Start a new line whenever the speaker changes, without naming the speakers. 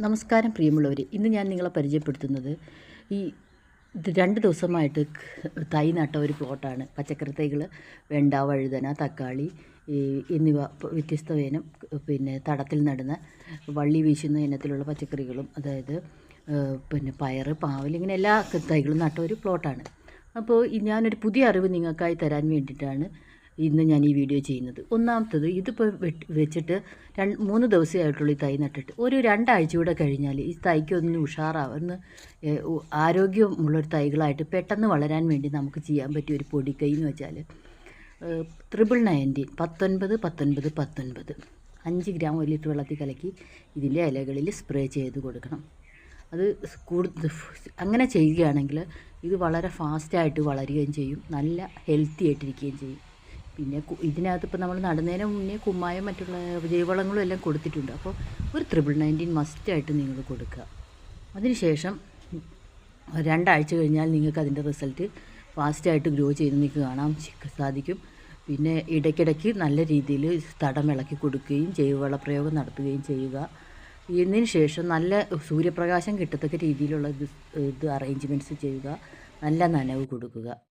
നമസ്കാരം പ്രിയമുള്ളവർ, ഇന്ന് ഞാൻ നിങ്ങളെ പരിചയപ്പെടുത്തുന്നത് ഈ 2 ദിവസമായിട്ട് തൈ നട്ട ഒരു പ്ലോട്ടാണ്. പച്ചക്കറി തൈകൾ, വെണ്ട, വഴുതന, തക്കാളി എന്നിവ വ്യത്യസ്ത ഇനം തടത്തിൽ നടുന്ന വള്ളി വീശുന്ന ഇനത്തിലുള്ള പച്ചക്കറികളും, അതായത് പയർ, പാവൽ, ഇങ്ങനെ എല്ലാ തൈകളും നട്ട ഒരു പ്ലോട്ടാണ്. അപ്പോൾ ഞാനൊരു പുതിയ അറിവ് നിങ്ങൾക്കായി തരാൻ വേണ്ടിയിട്ടാണ് ഇന്ന് ഞാൻ ഈ വീഡിയോ ചെയ്യുന്നത്. ഒന്നാമത്തത്, ഇതിപ്പോൾ വെച്ചിട്ട് 3 ദിവസമേ ആയിട്ടുള്ളൂ ഈ തൈ നട്ടിട്ട്. ഒരു 2 ആഴ്ച കൂടെ കഴിഞ്ഞാൽ ഈ തൈക്കൊന്ന് ഉഷാറാവുന്ന ആരോഗ്യമുള്ളൊരു തൈകളായിട്ട് പെട്ടെന്ന് വളരാൻ വേണ്ടി നമുക്ക് ചെയ്യാൻ പറ്റിയ ഒരു പൊടിക്കൈ എന്ന് വെച്ചാൽ 1919 19 5 ഗ്രാം 1 ലിറ്റർ വെള്ളത്തിൽ കലക്കി ഇതിൻ്റെ ഇലകളിൽ സ്പ്രേ ചെയ്ത് കൊടുക്കണം. അത് അങ്ങനെ ചെയ്യുകയാണെങ്കിൽ ഇത് വളരെ ഫാസ്റ്റായിട്ട് വളരുകയും ചെയ്യും, നല്ല ഹെൽത്തി ആയിട്ടിരിക്കുകയും ചെയ്യും. പിന്നെ ഇതിനകത്ത് ഇപ്പോൾ നമ്മൾ നടുന്നതിന് മുന്നേ കുമ്മായം മറ്റുള്ള ജൈവവളങ്ങളും എല്ലാം കൊടുത്തിട്ടുണ്ട്. അപ്പോൾ ഒരു 1919 മസ്റ്റായിട്ട് നിങ്ങൾ കൊടുക്കുക. അതിനുശേഷം 2 ആഴ്ച കഴിഞ്ഞാൽ നിങ്ങൾക്ക് അതിൻ്റെ റിസൾട്ട് ഫാസ്റ്റായിട്ട് ഗ്രോ ചെയ്ത് നിങ്ങൾക്ക് കാണാൻ സാധിക്കും. പിന്നെ ഇടയ്ക്കിടയ്ക്ക് നല്ല രീതിയിൽ തടം ഇളക്കി കൊടുക്കുകയും ജൈവവള പ്രയോഗം നടത്തുകയും ചെയ്യുക. ഇതിന് ശേഷം നല്ല സൂര്യപ്രകാശം കിട്ടത്തക്ക രീതിയിലുള്ള ഇത് അറേഞ്ച്മെൻറ്റ്സ് ചെയ്യുക. നല്ല നനവ് കൊടുക്കുക.